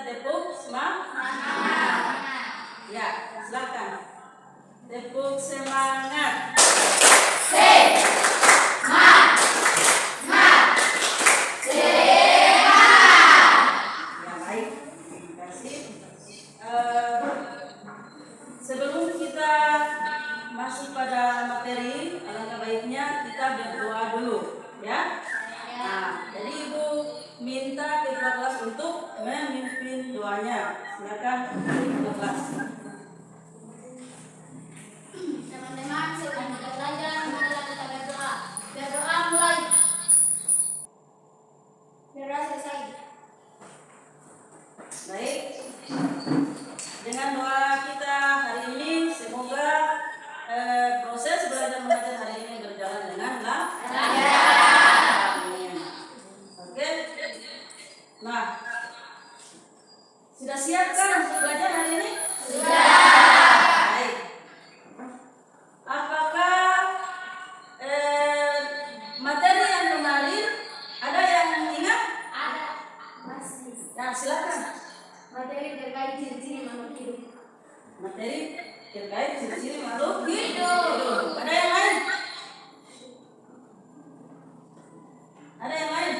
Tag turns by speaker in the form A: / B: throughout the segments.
A: tepuk semangat. Ya, silakan. Tepuk semangat. Sebelum kita masuk pada materi, alangkah baiknya kita berdoa dulu, ya. Nah, jadi Ibu minta ketua kelas untuk memimpin doanya. Silakan ketua kelas.
B: Teman-teman, sebelum kita belajar, marilah kita berdoa. Berdoa mulai. Berdoa selesai.
A: Baik. Dengan doa kita hari ini, semoga proses belajar mengajar hari ini berjalan dengan lancar. Amin. Oke. Nah, sudah siap kan untuk belajar hari ini? Sudah. Baik. Apakah materi yang kemarin ada yang ingat?
B: Ada. Masih.
A: Nah, silakan.
B: Materi terkait ciri-ciri makhluk hidup.
A: Materi terkait ciri-ciri makhluk hidup. Ada yang lain? Ada yang lain?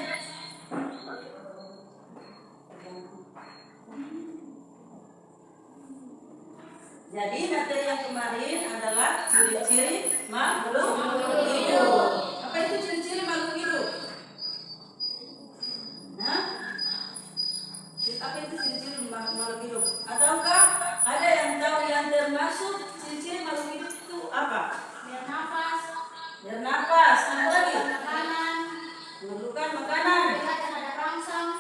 A: Jadi materi yang kemarin adalah ciri-ciri makhluk hidup. Apa itu ciri-ciri makhluk hidup? Nah, apa itu ciri-ciri makhluk hidup? Ataukah ada yang tahu yang termasuk ciri-ciri makhluk hidup itu apa?
B: Bernafas.
A: Bernapas, apa lagi?
B: Makanan.
A: Memerlukan makanan.
B: Dekat terhadap rangsangan.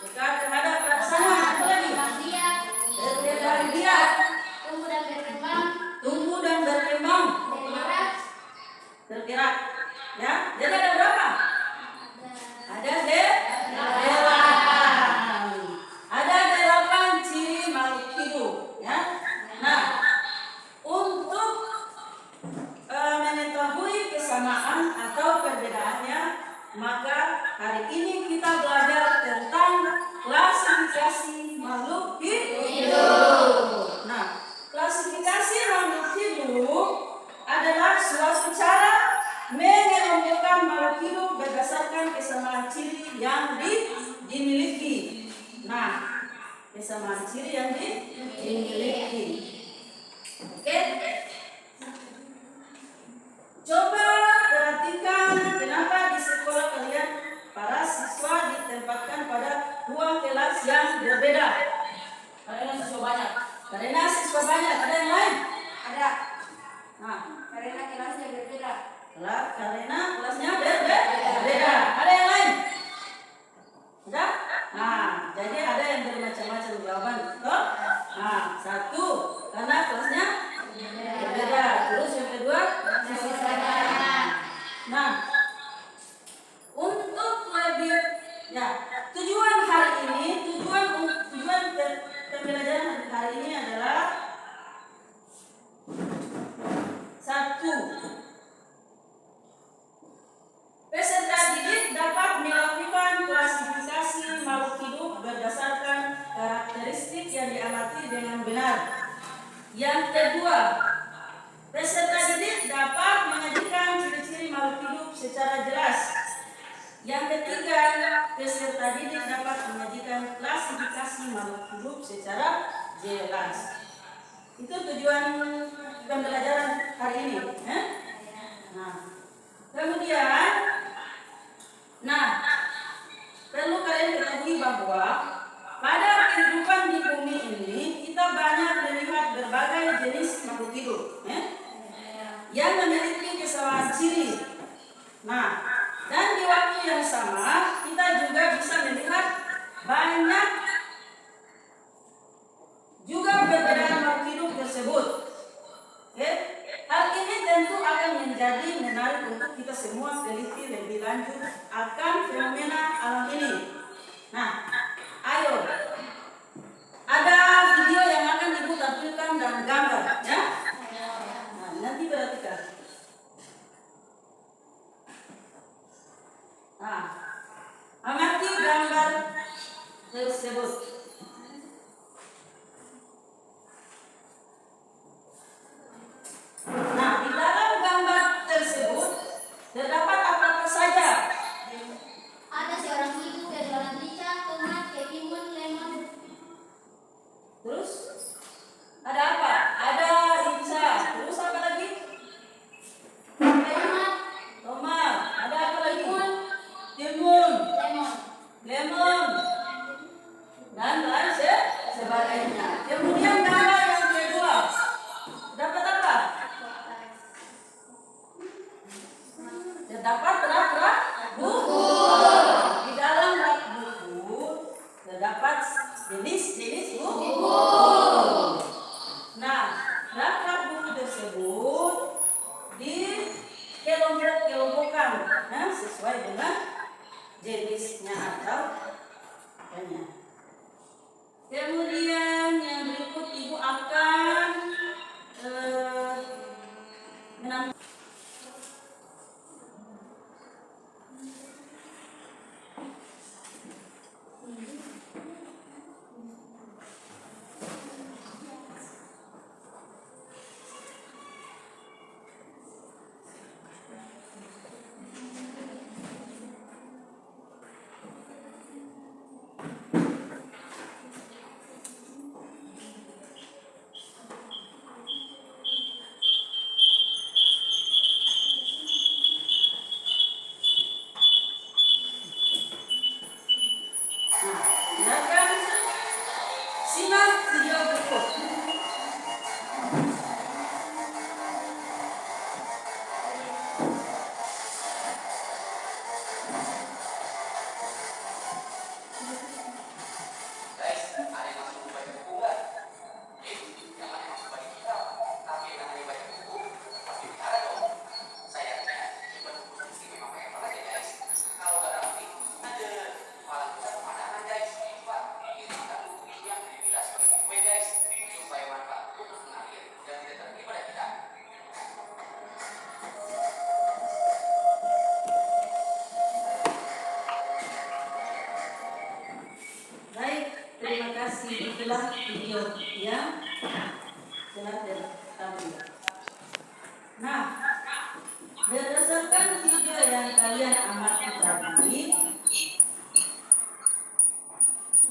A: Dekat terhadap rangsangan, apa lagi?
B: Berdiam.
A: Berdiam.
B: Tumbuh dan berkembang.
A: Tumbuh dan berkembang.
B: Bergerak.
A: Bergerak. Ya, jadi ada berapa? Ada 8. Ada 8 ciri makhluk hidup, ya. Nah, untuk mengetahui kesamaan atau perbedaannya, maka hari ini kita belajar tentang klasifikasi makhluk hidup. Nah, klasifikasi makhluk hidup adalah suatu cara mengelompokkan makhluk hidup berdasarkan kesamaan ciri yang dimiliki. Nah, kesamaan ciri yang dimiliki. Oke. Coba perhatikan kenapa di sekolah kalian para siswa ditempatkan pada 2 kelas yang berbeda. Karena siswa banyak. Ada yang lain?
B: Ada.
A: Nah,
B: Karena kelasnya berbeda.
A: karena kelasnya berbeda. Ada yang lain? Ada? Nah, jadi ada yang bermacam-macam jawaban. Betul? Nah, 1 karena kelasnya berbeda. Terus yang kedua, nah, untuk lebih tujuan hari ini, tujuan pembelajaran hari ini adalah 1. Peserta didik dapat melakukan klasifikasi makhluk hidup berdasarkan karakteristik yang diamati dengan benar. Yang kedua, peserta didik dapat menyajikan ciri-ciri makhluk hidup secara jelas. Yang ketiga, peserta didik dapat menyajikan klasifikasi makhluk hidup secara jelas. Itu tujuan pembelajaran hari ini. Nah, kemudian, perlu kalian ketahui bahwa pada kehidupan di bumi ini kita banyak melihat berbagai jenis makhluk hidup yang memiliki kesamaan ciri. Nah, dan di waktu yang sama kita juga bisa melihat banyak juga perbedaan makhluk hidup tersebut. Hal ini tentu akan menjadi menarik untuk kita semua teliti lebih lanjut akan fenomena alam ini. Nah, ayo, ada video yang akan Ibu tampilkan dan gambar, ya. Nah, nanti perhatikan. Nah, amati gambar tersebut. Terus ada apa? Ada Insa. Terus apa lagi? Tomat. Ada apa lagi? Timun. Lemon. Dan lain sebagainya. Kemudian gambar yang kedua. Dapat apa? Terdapat berapa buku? Di dalam rak buku terdapat jenis-jenis buku. Nah, rak buku tersebut dikelompok-kelompokkan sesuai dengan jenisnya atau apanya. Kemudian yang berikut ibu akan menambah. Silakan simak video berikut. Baik, terima kasih. Itulah video yang telah tertampilkan. Nah, berdasarkan video yang kalian amati tadi,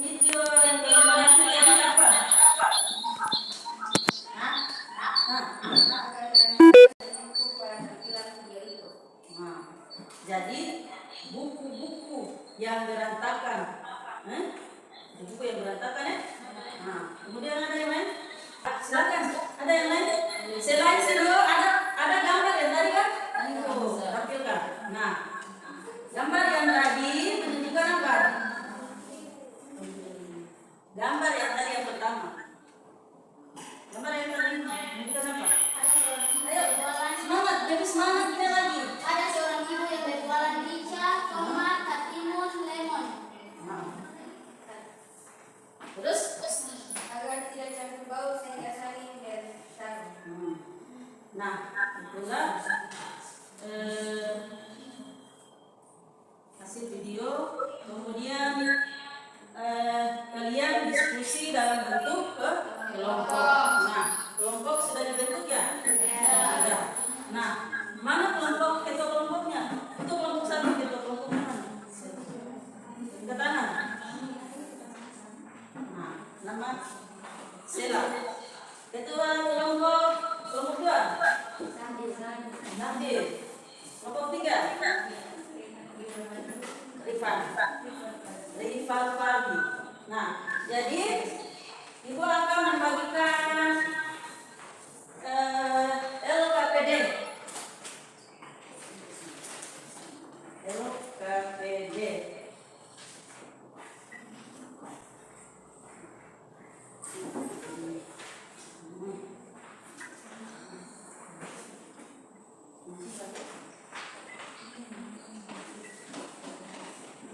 A: video yang kalian amati tadi apa? Nah, jadi buku-buku yang berantakan, buku yang berantakan ya. Nah, kemudian ada yang lain? Silakan, ada yang lain? Selain video ada gambar yang tadi kan? Tampilkan. Nah, gambar yang tadi menunjukkan apa? Gambar yang tadi yang pertama. Gambar yang tadi menunjukkan apa? Ayo, semangat, jadi semangat kita lagi.
B: Ada seorang ibu yang berjualan rica, tomat, timun, lemon.
A: Terus?
B: Agar tidak campur bau sehingga saling bertarung.
A: Nah, itulah hasil video. Kemudian kalian diskusi dalam bentuk kelompok. Nah, kelompok sudah dibentuk ya? Sudah. Nah, mana kelompok kelompoknya? Itu kelompok satu, kelompok mana? Ke kanan. Nah, nama Sela. Ketua kelompok dua. Nanti kelompok tiga. Rifal Faldi. Nah, jadi ibu akan membagikan LKPD. LKPD.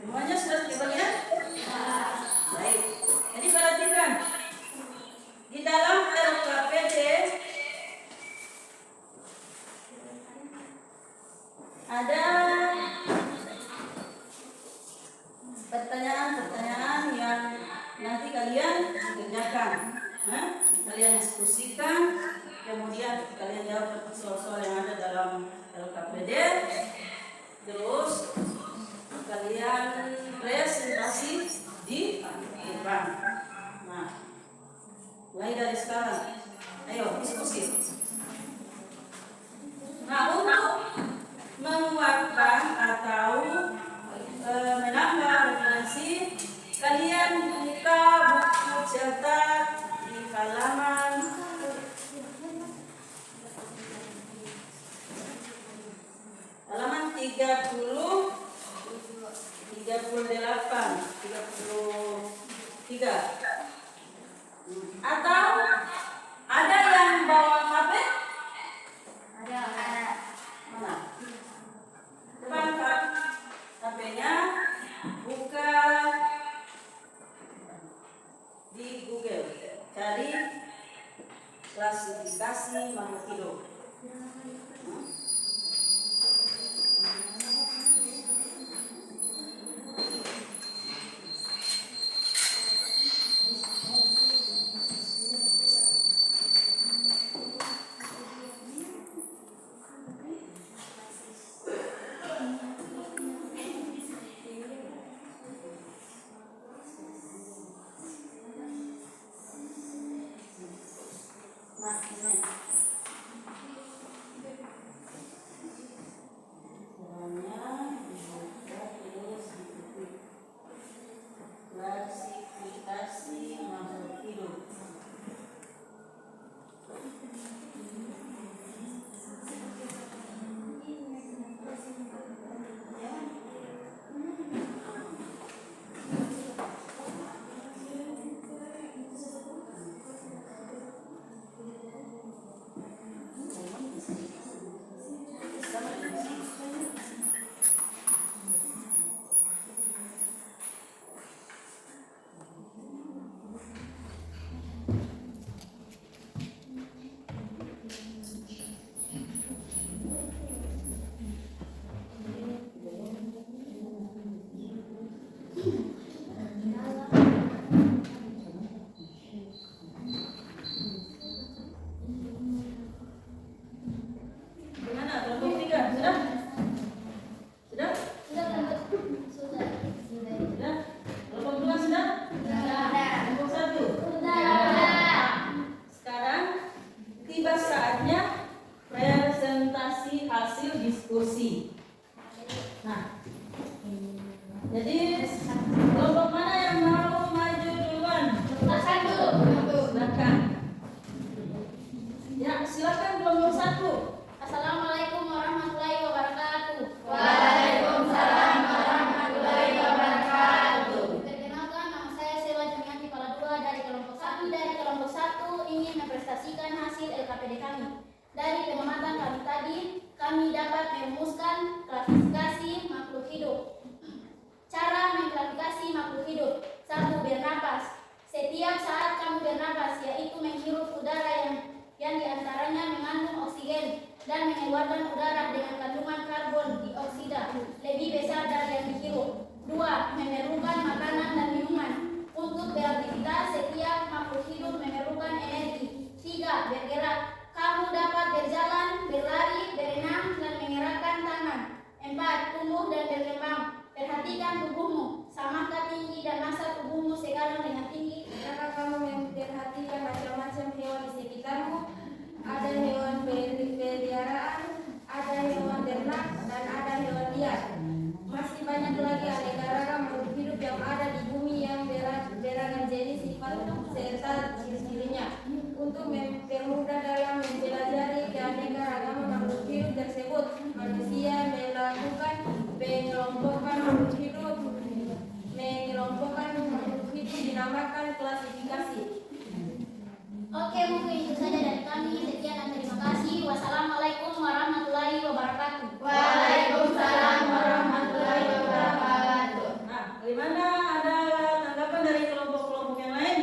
A: Semuanya sudah terbagian? Baik. Jadi perhatikan. Di dalam LKPD ada pertanyaan-pertanyaan yang nanti kalian kerjakan. Kalian diskusikan, kemudian kalian jawab soal-soal yang ada dalam LKPD. Terus kalian presentasi di depan. Nah, Mulai dari sekarang. Ayo diskusi. Nah, untuk menguatkan atau menambah referensi, kalian buka buku cetak di halaman 33. Atau ada yang bawa HP?
B: Ada.
A: Mana? Depan kan? HP-nya buka di Google, cari klasifikasi makhluk hidup. Nah, ini. Caranya dibuka terus diketik. Klasifikasi makhluk hidup. Gimana? Kelompok 3 sudah? Sudah?
B: Sudah.
A: Sudah? Kelompok 2 sudah? Kelompok 1? Sekarang tiba saatnya presentasi hasil diskusi. Nah, jadi kelompok mana yang mau maju duluan? Silakan. Ya, silakan kelompok 1.
B: Assalamualaikum warahmatullahi wabarakatuh.
C: Waalaikumsalam warahmatullahi wabarakatuh.
B: Perkenalkan, nama saya Selwa Jumiati Paladua dari kelompok 1. Dari kelompok 1 ingin mempresentasikan hasil LKPD kami. Dari pengamatan kami tadi, kami dapat merumuskan klasifikasi makhluk hidup. Cara mengklasifikasi makhluk hidup. 1. Bernapas. Setiap saat kamu bernapas, yaitu menghirup udara yang diantaranya mengandung oksigen dan mengeluarkan udara dengan kandungan karbon dioksida lebih besar dari yang dihirup. 2. Memerlukan makanan dan minuman. Untuk beraktivitas, setiap makhluk hidup memerlukan energi. 3. Bergerak. Kamu dapat berjalan, berlari, berenang, dan mengerahkan tangan. 4. Tumbuh dan berkembang. Perhatikan tubuhmu, samakah tinggi dan massa tubuhmu sekarang dengan tinggi?
C: Apakah kamu memperhatikan macam-macam hewan di sekitarmu? Ada hewan peliharaan, ada hewan ternak, dan ada hewan liar. Masih banyak lagi aneka ragam makhluk hidup yang ada di bumi yang beragam jenis sifat serta ciri-cirinya. Untuk mempermudah dalam mempelajari keanekaragaman makhluk hidup tersebut, manusia melakukan pengelompokan makhluk hidup dinamakan klasifikasi.
B: Oke, mungkin itu saja dari kami. Sekian dan terima kasih. Wassalamualaikum warahmatullahi wabarakatuh.
C: Waalaikumsalam warahmatullahi wabarakatuh.
A: Nah, bagaimana, ada tanggapan dari kelompok-kelompok yang lain?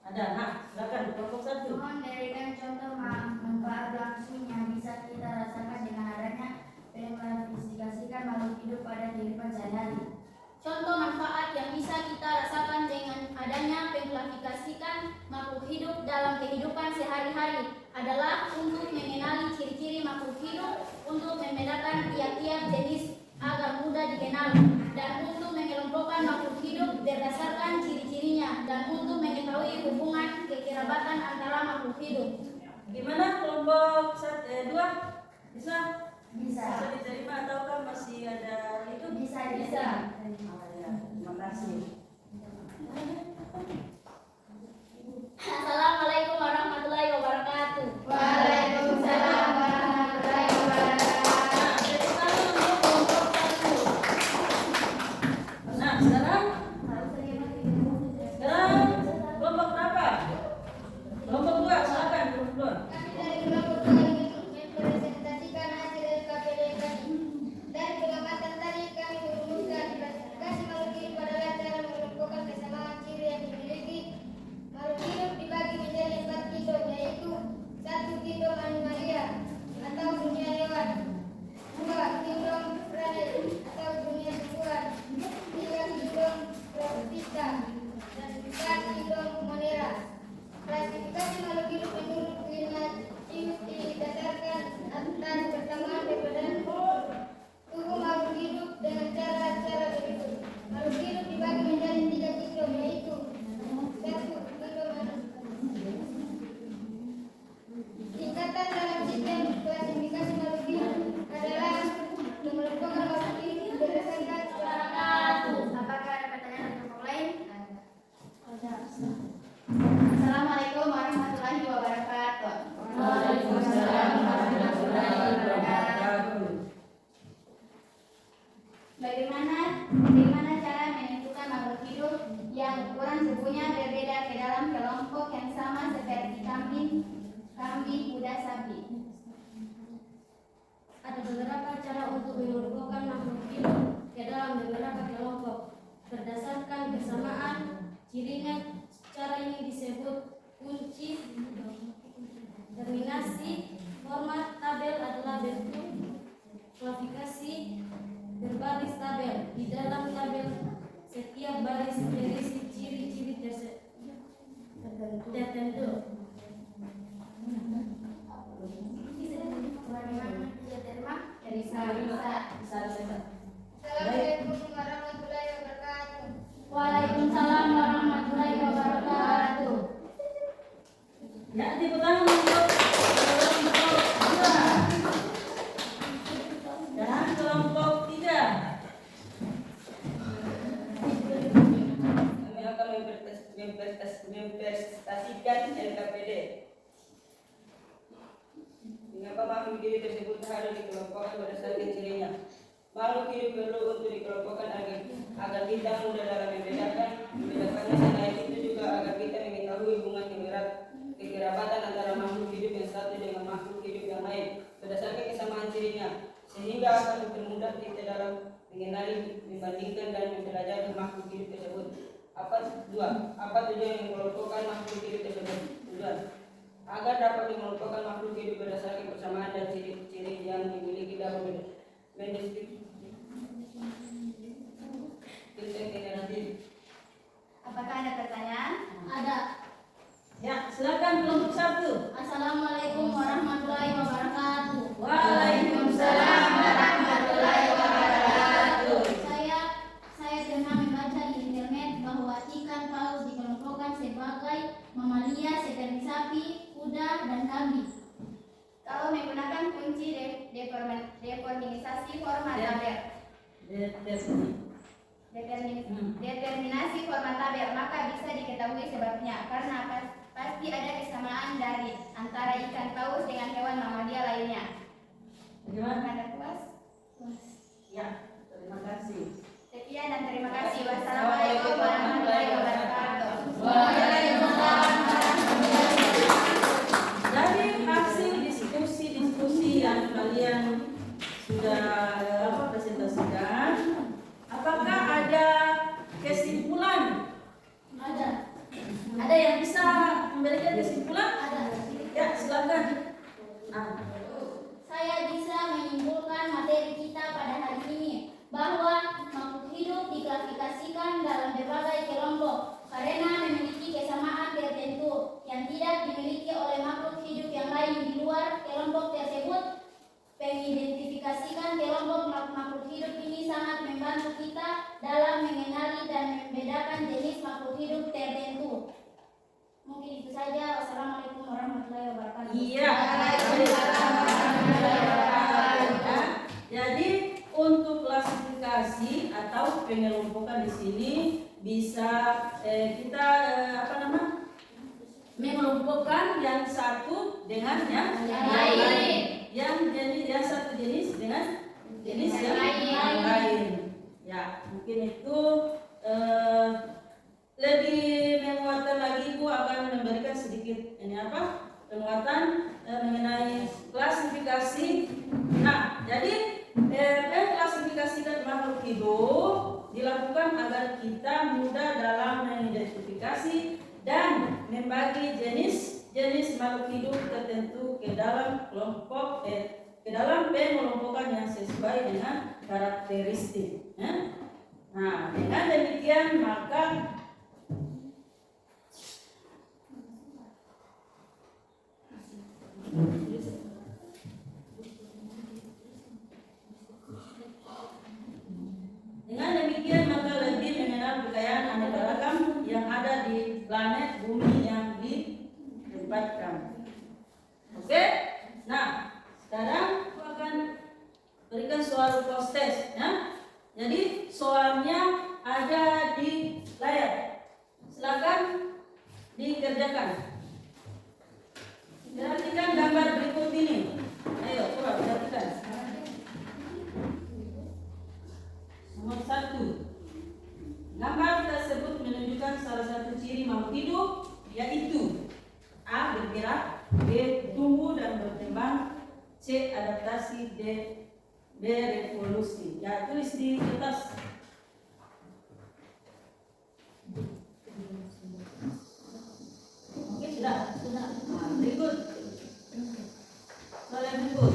A: Ada. Nah, silakan kelompok 1.
B: Mohon berikan contoh manfaat langsung yang bisa kita rasakan dengan adanya mengklasifikasikan makhluk hidup pada kehidupan sehari-hari. Contoh manfaat yang bisa kita rasakan dengan adanya mengklasifikasikan makhluk hidup dalam kehidupan sehari-hari adalah untuk mengenali ciri-ciri makhluk hidup, untuk membedakan tiap-tiap jenis agar mudah dikenal, dan untuk mengelompokkan makhluk hidup berdasarkan ciri-cirinya, dan untuk mengetahui hubungan kekerasan kekerabatan antara makhluk hidup.
A: Gimana kelompok 2? Bisa?
B: Bisa.
A: Bisa diterima ataukah masih ada itu?
B: Bisa.
A: Oh, ya. Terima kasih.
B: Assalamualaikum warahmatullahi wabarakatuh.
C: Waalaikumsalam warahmatullahi wabarakatuh.
A: Jadi sekarang untuk kelompok 1. Nah, sekarang kelompok berapa? Kelompok 2, silakan kelompok 2.
B: Kami dari kelompok 2 ingin mempresentasikan hasil LKPD kami. Dari pengamatan tadi kami merumuskan klasifikasi makhluk hidup adalah cara mengelompokkan kesamaan ciri yang dimiliki. Makhluk hidup dibagi menjadi 4 kingdom, yaitu 1 kingdom animalia atau dunia hewan, 2 kingdom planet atau dunia tumbuhan, 3 kingdom protista, dan 4 kingdom monera. Klasifikasi makhluk hidup menurut Linnaeus ini didasarkan atas persamaan perbedaan tubuh makhluk hidup dengan cara-cara berikut. Makhluk hidup dibagi menjadi 3 kingdom, yaitu 1 kingdom tingkatan dalam sistem klasifikasi makhluk hidup adalah mengelompokkan makhluk hidup berdasarkan Apakah ada pertanyaan dari kelompok lain? Assalamualaikum warahmatullahi wabarakatuh.
A: Waalaikumsalam warahmatullahi wabarakatuh.
B: Bagaimana cara menentukan makhluk hidup yang ukuran tubuhnya berbeda ke dalam kelompok yang sama seperti kambing, kuda, sapi?
C: Ada beberapa cara untuk mengelompokkan makhluk hidup ke dalam beberapa kelompok berdasarkan kesamaan cirinya. Cara ini disebut kunci terminasi. Format tabel adalah bentuk klasifikasi berbaris tabel. Di dalam tabel setiap baris berisi ciri-ciri tertentu.
B: Assalamualaikum warahmatullahi wabarakatuh.
D: Waalaikumsalam warahmatullahi wabarakatuh.
A: Ya, tepuk tangan untuk kelompok 2 dan kelompok 3. Kami akan mempresentasikan LKPD. Mengapa makhluk hidup tersebut harus dikelompokkan berdasarkan cirinya? Makhluk hidup perlu untuk dikelompokkan agar kita mudah dalam membedakannya. Selain itu juga agar kita mengetahui hubungan kekerabatan antara makhluk hidup yang satu dengan makhluk hidup yang lain berdasarkan kesamaan cirinya, sehingga akan mempermudah kita dalam mengenali, membandingkan dan mempelajari makhluk hidup tersebut. Apa tujuan mengelompokkan makhluk hidup tersebut? Tujuan agar dapat mengelompokkan makhluk hidup berdasarkan persamaan dan ciri-ciri yang dimiliki dalam mendeskripsikan generatif.
B: Apakah ada pertanyaan?
D: Ada.
A: Ya, silakan kelompok 1.
D: Assalamualaikum warahmatullahi wabarakatuh.
A: Waalaikumsalam warahmatullahi wabarakatuh.
D: Saya pernah membaca di internet bahwa ikan paus dikelompokkan sebagai mamalia seperti sapi, kuda, dan kambing.
B: Kalau menggunakan kunci determinasi format tabel. Determinasi format tabel, maka bisa diketahui sebabnya karena pasti ada kesamaan dari antara ikan paus dengan hewan mamalia lainnya.
A: Bagaimana?
B: Anda puas?
A: Ya, terima kasih.
B: Sekian dan terima kasih. Wassalamualaikum warahmatullahi wabarakatuh.
D: Waalaikumsalam warahmatullahi wabarakatuh.
A: Dari hasil diskusi yang kalian sudah presentasikan, apakah ada kesimpulan? Ada yang bisa memberikan kesimpulan? Ya, silakan.
D: Saya bisa menyimpulkan materi kita pada hari ini bahwa makhluk hidup diklasifikasikan dalam berbagai kelompok karena memiliki kesamaan tertentu yang tidak dimiliki oleh makhluk hidup yang lain di luar kelompok tersebut. Mengidentifikasikan kelompok makhluk hidup ini sangat membantu kita dalam mengenali dan membedakan jenis makhluk hidup tertentu. Mungkin itu saja.
A: Iya. Jadi untuk klasifikasi atau pengelompokan di sini bisa kita mengelompokkan yang satu dengan yang lain. Yang satu jenis dengan jenis yang lain. Ya, mungkin itu lebih menguatkan lagi. Ibu akan memberikan sedikit penguatan mengenai klasifikasi. Nah, jadi mengklasifikasikan makhluk hidup dilakukan agar kita mudah dalam mengidentifikasi dan membagi jenis-jenis makhluk hidup tertentu ke dalam pengelompokan yang sesuai dengan karakteristik. Nah, dengan demikian maka lebih mengenal kekayaan aneka ragam yang ada di planet bumi yang ditempatkan. Oke? Nah, sekarang aku akan berikan soal post-test, ya. Jadi soalnya ada di layar. Silakan dikerjakan. Perhatikan gambar berikut ini. Ayo, coba perhatikan. Nomor 1. Gambar tersebut menunjukkan salah satu ciri makhluk hidup, yaitu A. Bergerak, B. Tumbuh dan berkembang, C. Adaptasi, D. Berevolusi. Ya, tulis di kertas. Oke, sudah. Nah, berikut. Soal yang berikut.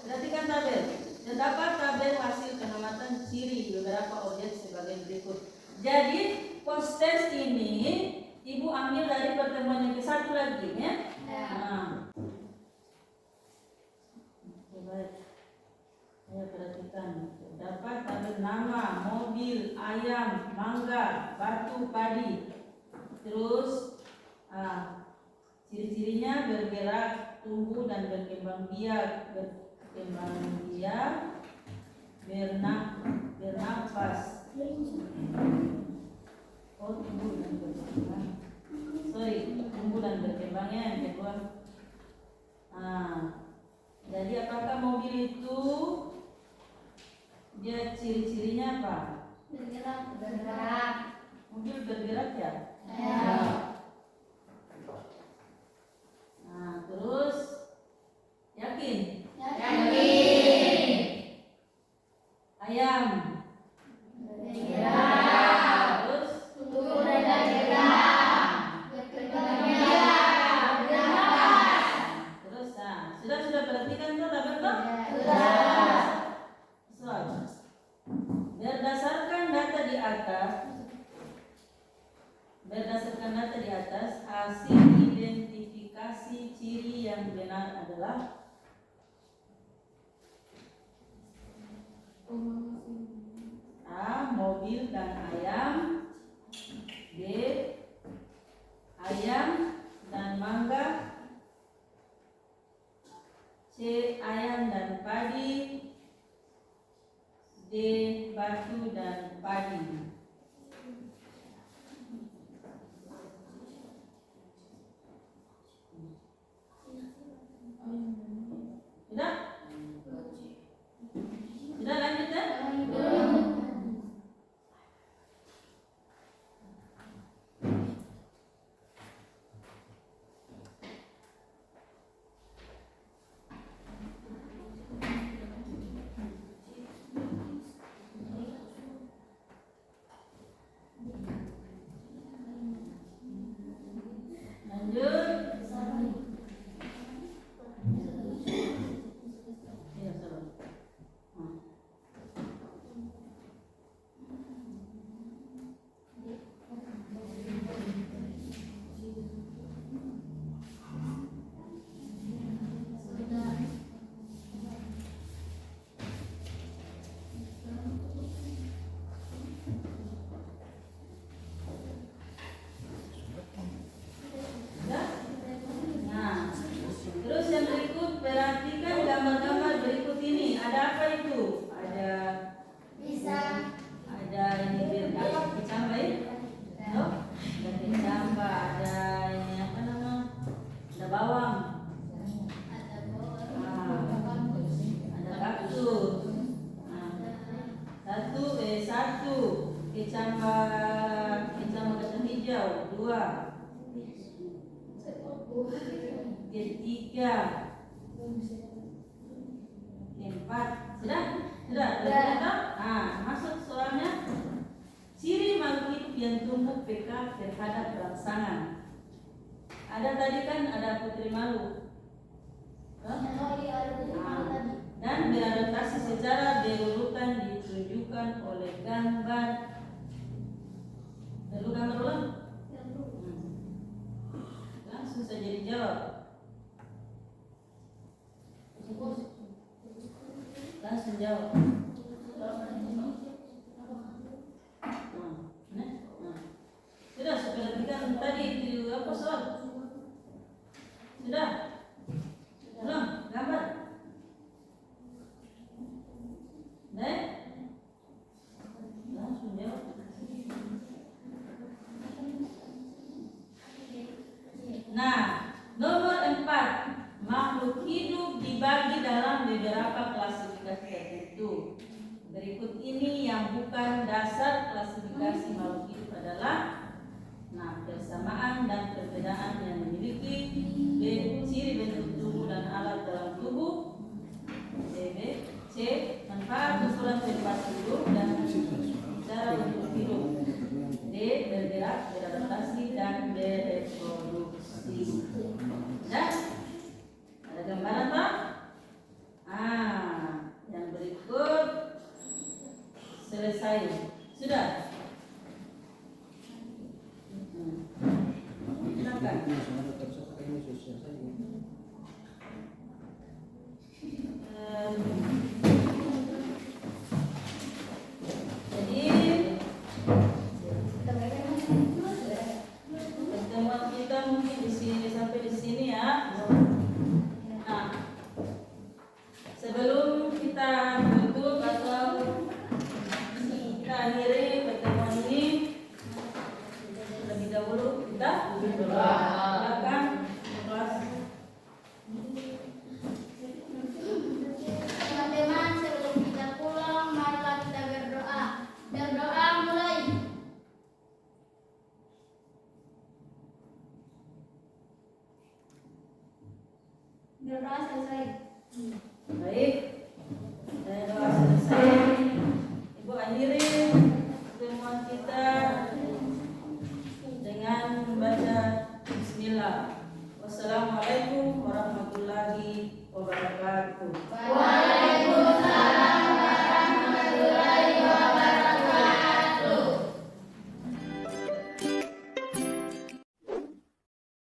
A: Perhatikan tabel. Terdapat tabel hasil pengamatan ciri beberapa objek sebagai berikut. Jadi post-test ini Ibu ambil dari pertemuan yang ke-1 lagi, ya. Nah. Baik. Saya perhatikan. Terdapat tabel nama, mobil, ayam, mangga, batu, padi. Terus ciri-cirinya bergerak, tumbuh dan berkembang biak. Bernafas. Tumbuh dan berkembang. Tumbuh dan berkembangnya yang kedua. Jadi apakah mobil itu dia ciri-cirinya apa?
B: Bergerak.
A: Mobil bergerak ya? Terus yakin? Ayam bergerak. Terus
B: Tumbuh dan bergerak.
A: Terus sudah perhatikan tuh tabel tuh? Soal. Berdasarkan data di atas, hasil identifikasi ciri yang benar adalah A. Mobil dan ayam, B. Ayam dan mangga, C. Ayam dan padi, D. Batu dan padi. Sudah? Sudah lanjut ya? ketiga, empat. Sudah?
B: Sudah.
A: Masuk soalnya. Ciri makhluk hidup yang tumbuh peka terhadap rangsangan. Ada tadi kan ada putri malu. Dan beradaptasi secara berurutan ditunjukkan oleh gambar. Perlu gambar ulang? Langsung saja dijawab. Langsung jawab. Sudah sepertikan tadi itu apa soal? Sudah? Ulang gambar. Langsung jawab. Nah, nomor 4, makhluk hidup dibagi dalam beberapa klasifikasi tertentu. Berikut ini yang bukan dasar klasifikasi makhluk hidup adalah persamaan dan perbedaan yang memiliki ciri bentuk tubuh dan alat dalam tubuh. C. Manfaat ukuran tempat duduk dan cara bentuk hidup. D. Bergerak, beradaptasi dan bereproduksi. Dan ada gambaran Pak? Yang berikut selesai. Sudah? Jadi pertemuan kita mungkin di sini sampai di sini ya. Nah, sebelum kita tutup atau kita akhiri pertemuan ini, terlebih dahulu kita berdoa. Silakan kelas.
B: Teman-teman, sebelum kita pulang, marilah kita berdoa. Berdoa mulai. Berdoa selesai.
A: Baik.